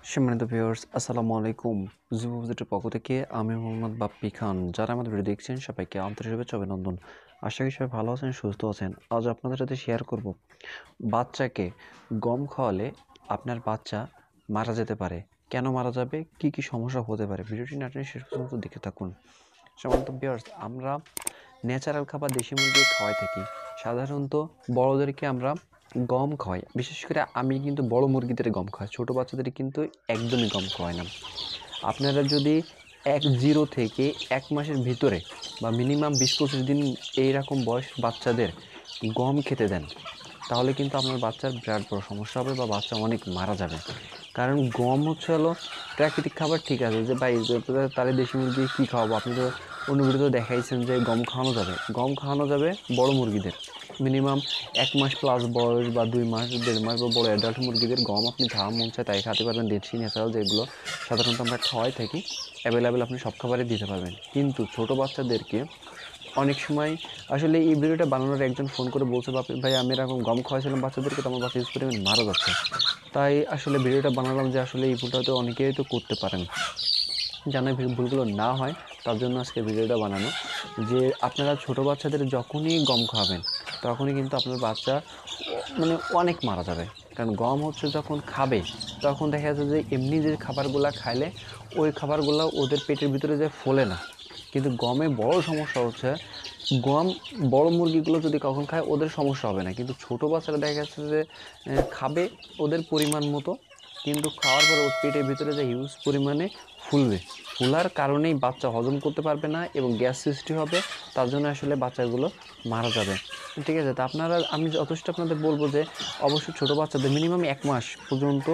সম্মানিত ভিউয়ার্স আসসালামু আলাইকুম। যুবভিজিটের পক্ষ থেকে আমি মোহাম্মদ বাপ্পি খান। যারা আমাদের ভিডিও দেখছেন সবাইকে আন্তরিক শুভেচ্ছা অভিনন্দন। আশা করি সবাই ভালো আছেন, সুস্থ আছেন। আজ আপনাদের সাথে শেয়ার করব বাচ্চাকে গম খাওয়ালে আপনার বাচ্চা মারা যেতে পারে। কেন মারা যাবে, কি কি সমস্যা হতে পারে, ভিডিওটি না টেনে শেষ পর্যন্ত দেখে থাকুন। সম্মানিত ভিউয়ার্স, আমরা ন্যাচারাল খাবার দেশি মুরগি খাওয়াই থাকি। সাধারণত বড়দেরকে আমরা গম খাওয়াই, বিশেষ করে আমি কিন্তু বড় মুরগিদের গম খাওয়াই, ছোটো বাচ্চাদের কিন্তু একদমই গম খাওয়াই না। আপনারা যদি 1-0 থেকে 1 মাসের ভিতরে বা মিনিমাম 20-25 দিন এইরকম বয়স বাচ্চাদের গম খেতে দেন, তাহলে কিন্তু আপনার বাচ্চার বিরাট বড় সমস্যা হবে বা বাচ্চা অনেক মারা যাবে। কারণ গম হলো প্রাকৃতিক খাবার, ঠিক আছে যে ভাই তাহলে দেশি মুরগি কী খাওয়াবো, আপনি তো অন্য ভিডিওতে দেখাইছেন যে গম খাওয়ানো যাবে বড় মুরগিদের মিনিমাম 1 মাস প্লাস বয়স বা 2 মাস 1.5 মাস বা বড় অ্যাডাল্ট মুরগিদের গম আপনি যা মন চায় তাই খেতে পারবেন। দেশি ন্যাচারাল যেগুলো সাধারণত আমরা খাওয়াই থাকি অ্যাভেলেবেল আপনি সব খাবারই দিতে পারবেন। কিন্তু ছোটো বাচ্চাদেরকে অনেক সময় আসলে এই ভিডিওটা বানানোর একজন ফোন করে বলছে, বাপি ভাই আমি এরকম গম খাওয়াইছিলাম বাচ্চাদেরকে, তো আমার বাচ্চা ইউজ করে মারা যাচ্ছে। তাই আসলে ভিডিওটা বানালাম যে আসলে এই ভুলটা তো অনেকেই তো করতে পারেন, যেন এই ভুলগুলো না হয় তার জন্য আজকে ভিডিওটা বানানো। যে আপনারা ছোটো বাচ্চাদের যখনই গম খাওয়াবেন তখনই কিন্তু আপনার বাচ্চা মানে অনেক মারা যাবে। কারণ গম যখন খাবে তখন দেখা যাচ্ছে যে এমনি যে খাবারগুলো খাইলে ওই খাবারগুলো ওদের পেটের ভিতরে যে ফোলে না। কিন্তু গমে বড় সমস্যা হচ্ছে, গম বড় মুরগিগুলো যদি কখন খায় ওদের সমস্যা হবে না, কিন্তু ছোটো বাচ্চারা দেখা যাচ্ছে যে খাবে ওদের পরিমাণ মতো, কিন্তু খাওয়ার পরে ওর পেটের ভিতরে যে হিউজ পরিমাণে ফুলবে, ফুলার কারণেই বাচ্চা হজম করতে পারবে না এবং গ্যাস সৃষ্টি হবে। তার জন্য আসলে বাচ্চাগুলো মারা যাবে। ঠিক আছে, তো আপনারা আমি যথেষ্ট আপনাদের বলবো যে অবশ্যই ছোটো বাচ্চাদের মিনিমাম 1 মাস পর্যন্ত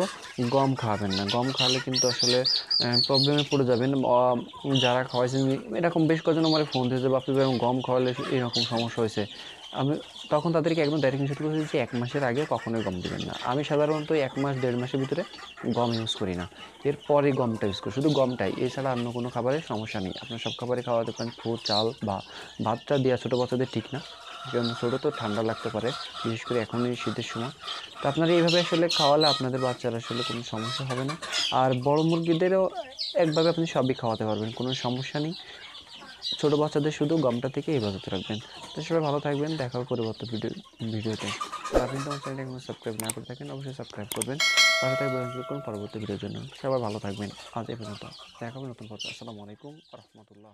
গম খাওয়াবেন না। গম খাওয়ালে কিন্তু আসলে প্রবলেমে পড়ে যাবেন। যারা খাওয়াইছেন এরকম বেশ কয়েকজন আমার ফোন দিয়েছে, বাপি ভাই গম খাওয়ালে এরকম সমস্যা হয়েছে। আমি তখন তাদেরকে একদম ডাইরেক্ট নিষেধ করেছি যে 1 মাসের আগে কখনোই গম দেবেন না। আমি সাধারণত 1 মাস 1.5 মাসের ভিতরে গম ইউজ করি না, এরপরে গমটা ইউজ করি, শুধু গমটাই, এছাড়া অন্য কোনো খাবারের সমস্যা নেই। আপনার সব খাবারে খাওয়াতে পারেন, খুদ চাল বা ভাতটা দেওয়া ছোটো বাচ্চাদের ঠিক না, কারণ ছোটো তো ঠান্ডা লাগতে পারে, বিশেষ করে এখন এই শীতের সময়। তো আপনারা এইভাবে আসলে খাওয়ালে আপনাদের বাচ্চার আসলে কোনো সমস্যা হবে না। আর বড় মুরগিদেরও একভাবে আপনি সবই খাওয়াতে পারবেন, কোনো সমস্যা নেই। ছোটো বাচ্চাদের শুধু গমটা থেকে হেফাজতে রাখবেন। তো সবাই ভালো থাকবেন, দেখা হবে পরবর্তী ভিডিওতে। আর আপনি তো আমার চ্যানেলটা এখনো সাবস্ক্রাইব না করে থাকেন অবশ্যই সাবস্ক্রাইব করবেন, পাশে থাকবেন করুন পরবর্তী ভিডিওর জন্য। সবাই ভালো থাকবেন, আজ এ পর্যন্ত, দেখা হবে নতুন পর্বে। আসসালামু আলাইকুম ওয়া রাহমাতুল্লাহ।